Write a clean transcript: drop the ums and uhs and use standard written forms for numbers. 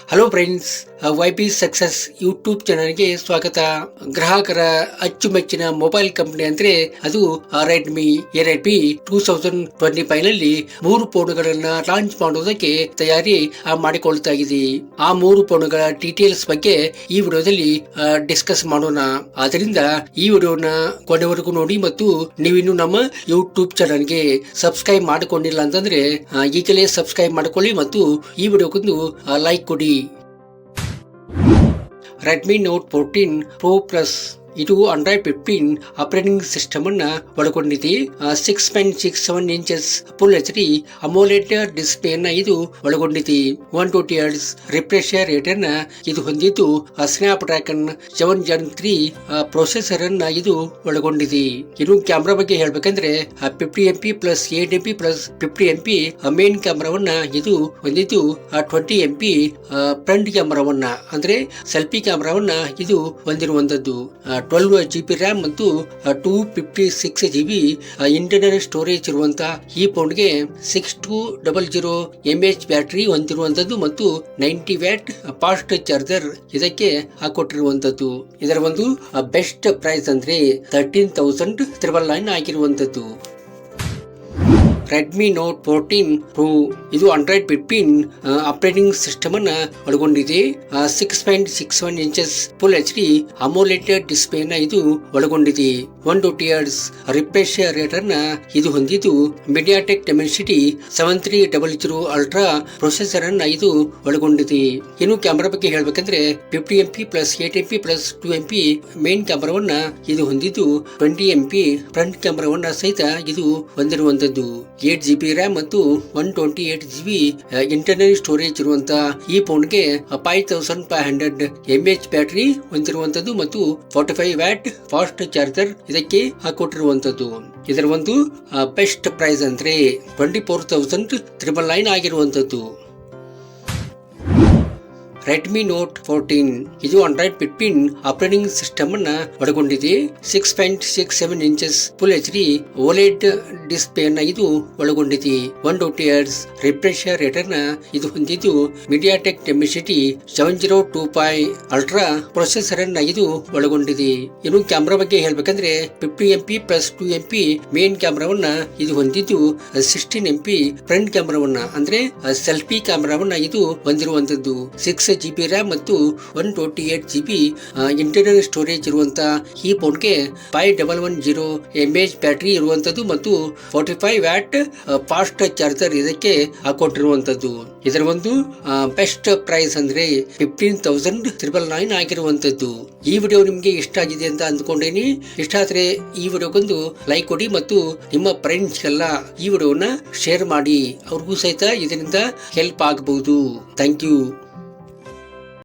Hello friends, ybsuccuss YouTube ಚಾನಲ್ಗೆ ಸ್ವಾಗತ. ಗ್ರಾಹಕರ ಅಚ್ಚುಮೆಚ್ಚಿನ ಮೊಬೈಲ್ ಕಂಪನಿ ಅಂದ್ರೆ ಅದು ರೆಡ್ಮಿ. ರೆಡ್ಮಿ 2025 ನಲ್ಲಿ 3 ಫೋನ್ಗಳನ್ನ ಲಾಂಚ್ ಮಾಡುವುದಕ್ಕೆ ತಯಾರಿ ಮಾಡಿಕೊಳ್ತಾ ಇದೆ. ಆ 3 ಫೋನ್ಗಳ ಡೀಟೇಲ್ಸ್ ಬಗ್ಗೆ ಈ ವಿಡಿಯೋದಲ್ಲಿ ಡಿಸ್ಕಸ್ ಮಾಡೋಣ. ಆದ್ದರಿಂದ ಈ ವಿಡಿಯೋನ ಕೊನೆವರೆಗೂ ನೋಡಿ ಮತ್ತು ನೀವಿನ್ನು ನಮ್ಮ ಯೂಟ್ಯೂಬ್ ಚಾನಲ್ಗೆ ಸಬ್ಸ್ಕ್ರೈಬ್ ಮಾಡಿಕೊಂಡಿಲ್ಲ ಅಂತಂದ್ರೆ ಈಗಲೇ ಸಬ್ಸ್ಕ್ರೈಬ್ ಮಾಡಿಕೊಳ್ಳಿ ಮತ್ತು ಈ ವಿಡಿಯೋಗೊಂದು ಲೈಕ್ ಕೊಡಿ. Redmi Note 14 Pro Plus ಇದು Android 15 ಆಪರೇಟಿಂಗ್ ಸಿಸ್ಟಮ್ ಅನ್ನ ಒಳಗೊಂಡಿದೆ. 6.67 ಇಂಚಸ್ ಫುಲ್ HD ಅಮೋಲೆಡ್ ಡಿಸ್ಪ್ಲೇ ಅನ್ನ ಇದು ಒಳಗೊಂಡಿದೆ. 120 Hz ರಿಫ್ರೆಶ್ ರೇಟ್ ಅನ್ನ ಇದು ಹೊಂದಿದ್ದು ಸ್ನ್ಯಾಪ್ ಡ್ರ್ಯಾಗನ್ 7 Gen 3 ಪ್ರೊಸೆಸರ್ ಅನ್ನ ಇದು ಒಳಗೊಂಡಿದೆ. ಇನ್ನು ಕ್ಯಾಮೆರಾ ಬಗ್ಗೆ ಹೇಳ್ಬೇಕಂದ್ರೆ 50MP plus 8MP plus 50MP main ಕ್ಯಾಮೆರಾವನ್ನ ಇದು ಹೊಂದಿದ್ದು 20MP ಫ್ರಂಟ್ ಕ್ಯಾಮೆರಾವನ್ನ ಅಂದ್ರೆ ಸೆಲ್ಫಿ ಕ್ಯಾಮೆರಾವನ್ನ ಇದು ಹೊಂದಿರುವಂತದ್ದು. 12GB ರ್ಯಾಮ್ ಮತ್ತು 256GB ಇಂಟರ್ನಲ್ ಸ್ಟೋರೇಜ್ ಇರುವಂತಹ ಈ ಫೋನ್ಗೆ 6200 ಬ್ಯಾಟರಿ ಹೊಂದಿರುವಂತದ್ದು ಮತ್ತು 90 ವ್ಯಾಟ್ ಫಾಸ್ಟ್ ಚಾರ್ಜರ್ ಇದಕ್ಕೆ ಹಾಕೊಟ್ಟಿರುವಂತದ್ದು. ಇದರ ಒಂದು ಬೆಸ್ಟ್ ಪ್ರೈಸ್ ಅಂದ್ರೆ 13,999 ಆಗಿರುವಂತದ್ದು. Redmi Note 14 Pro ಇದು Android 15 ಆಪರೇಟಿಂಗ್ ಸಿಸ್ಟಮ್ ಅನ್ನ ಒಳಗೊಂಡಿದೆ. 6.61 ಇಂಚಸ್ ಫುಲ್ HD ಅಮೋಲೆಡ್ ಡಿಸ್ಪ್ಲೇ ನ ಇದು ಒಳಗೊಂಡಿದೆ. 120 Hz ರಿಫ್ರೆಶ್ ರೇಟ್ ಅನ್ನ ಇದು ಹೊಂದಿದ್ದು MediaTek Dimensity 7300 ಅಲ್ಟ್ರಾ ಪ್ರೊಸೆಸರ್ ಅನ್ನ ಇದು ಒಳಗೊಂಡಿದೆ. ಇನ್ನು ಕ್ಯಾಮೆರಾ ಬಗ್ಗೆ ಹೇಳ್ಬೇಕಂದ್ರೆ 50MP plus 8MP plus 2MP main ಕ್ಯಾಮೆರಾವನ್ನ ಇದು ಹೊಂದಿದ್ದು 20MP ಫ್ರಂಟ್ ಕ್ಯಾಮೆರಾವನ್ನ ಸಹಿತ ಇದು ಹೊಂದಿರುವಂತದ್ದು. 8GB ರ್ಯಾಮ್ ಮತ್ತು 128GB ಇಂಟರ್ನಲ್ ಸ್ಟೋರೇಜ್ ಇರುವಂತಹ ಈ ಫೋನ್ಗೆ 5500 ಬ್ಯಾಟರಿ ಹೊಂದಿರುವಂತದ್ದು ಮತ್ತು 45 ವ್ಯಾಟ್ ಫಾಸ್ಟ್ ಚಾರ್ಜರ್ ಇದಕ್ಕೆ ಹಾಕೊಟ್ಟಿರುವಂತದ್ದು. ಇದರ ಒಂದು ಬೆಸ್ಟ್ ಪ್ರೈಸ್ ಅಂದ್ರೆ 24,999 ಆಗಿರುವಂತದ್ದು. Redmi Note 14 ಇದು Android 15 ಆಪರೇಟಿಂಗ್ ಸಿಸ್ಟಮ್ ಅನ್ನ ಒಳಗೊಂಡಿದೆ. 6.67 inches full HD OLED display ಅನ್ನ ಇದು ಒಳಗೊಂಡಿದೆ. 120 Hz ರಿಫ್ರೆಶ್ ರೇಟ್ ಅನ್ನ ಇದು ಹೊಂದಿದ್ದು MediaTek Dimensity 7025 ಅಲ್ಟ್ರಾ ಪ್ರೊಸೆಸರ್ ಅನ್ನ ಇದು ಒಳಗೊಂಡಿದೆ. ಇನ್ನು ಕ್ಯಾಮೆರಾ ಬಗ್ಗೆ ಹೇಳ್ಬೇಕಂದ್ರೆ 50MP ಪ್ಲಸ್ 2MP ಮೇನ್ ಕ್ಯಾಮೆರಾವನ್ನ ಇದು ಹೊಂದಿದ್ದು 16MP ಫ್ರಂಟ್ ಕ್ಯಾಮೆರಾವನ್ನ ಅಂದ್ರೆ ಸೆಲ್ಫಿ ಕ್ಯಾಮೆರಾವನ್ನ ಇದು ಹೊಂದಿರುವಂತದ್ದು. 6GB ರ್ಯಾಮ್ ಮತ್ತು 128GB ಇಂಟರ್ನಲ್ ಸ್ಟೋರೇಜ್ ಇರುವಂತಹ ಈ ಫೋನ್ಗೆ 5110 ಬ್ಯಾಟರಿ ಇರುವಂತದ್ದು ಮತ್ತು 45 ವ್ಯಾಟ್ ಫಾಸ್ಟ್ ಚಾರ್ಜರ್ ಇದಕ್ಕೆ ಹಾಕೊಟ್ಟಿರುವಂತದ್ದು. ಇದರ ಒಂದು ಬೆಸ್ಟ್ ಪ್ರೈಸ್ ಅಂದ್ರೆ 15,999 ಆಗಿರುವಂತದ್ದು. ಈ ವಿಡಿಯೋ ನಿಮ್ಗೆ ಇಷ್ಟ ಆಗಿದೆ ಅಂತ ಅಂದ್ಕೊಂಡೇನಿ. ಇಷ್ಟ ಆದ್ರೆ ಈ ವಿಡಿಯೋಗೊಂದು ಲೈಕ್ ಕೊಡಿ ಮತ್ತು ನಿಮ್ಮ ಫ್ರೆಂಡ್ಸ್ ಎಲ್ಲ ಈ ವಿಡಿಯೋನ ಶೇರ್ ಮಾಡಿ. ಅವ್ರಿಗೂ ಸಹಿತ ಇದರಿಂದ ಹೆಲ್ಪ್ ಆಗಬಹುದು. Thank you.